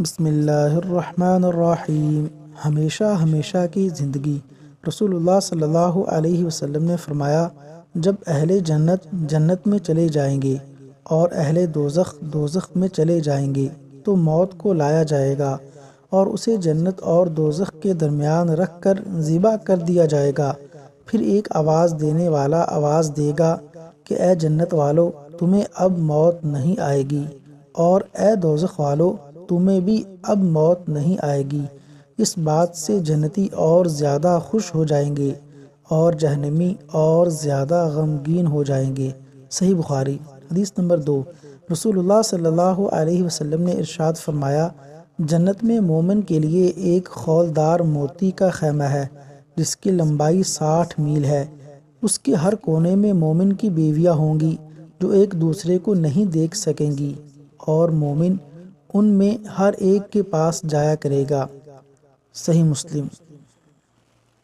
بسم اللہ الرحمن الرحیم۔ ہمیشہ کی زندگی۔ رسول اللہ صلی اللہ علیہ وسلم نے فرمایا، جب اہل جنت جنت میں چلے جائیں گے اور اہل دوزخ دوزخ میں چلے جائیں گے تو موت کو لایا جائے گا اور اسے جنت اور دوزخ کے درمیان رکھ کر ذبح کر دیا جائے گا۔ پھر ایک آواز دینے والا آواز دے گا کہ اے جنت والو، تمہیں اب موت نہیں آئے گی، اور اے دوزخ والو، تمہیں بھی اب موت نہیں آئے گی۔ اس بات سے جنتی اور زیادہ خوش ہو جائیں گے اور جہنمی اور زیادہ غمگین ہو جائیں گے۔ صحیح بخاری۔ حدیث نمبر 2۔ رسول اللہ صلی اللہ علیہ وسلم نے ارشاد فرمایا، جنت میں مومن کے لیے ایک خولدار موتی کا خیمہ ہے جس کی لمبائی 60 میل ہے۔ اس کے ہر کونے میں مومن کی بیویاں ہوں گی جو ایک دوسرے کو نہیں دیکھ سکیں گی، اور مومن ان میں ہر ایک کے پاس جایا کرے گا۔ صحیح مسلم۔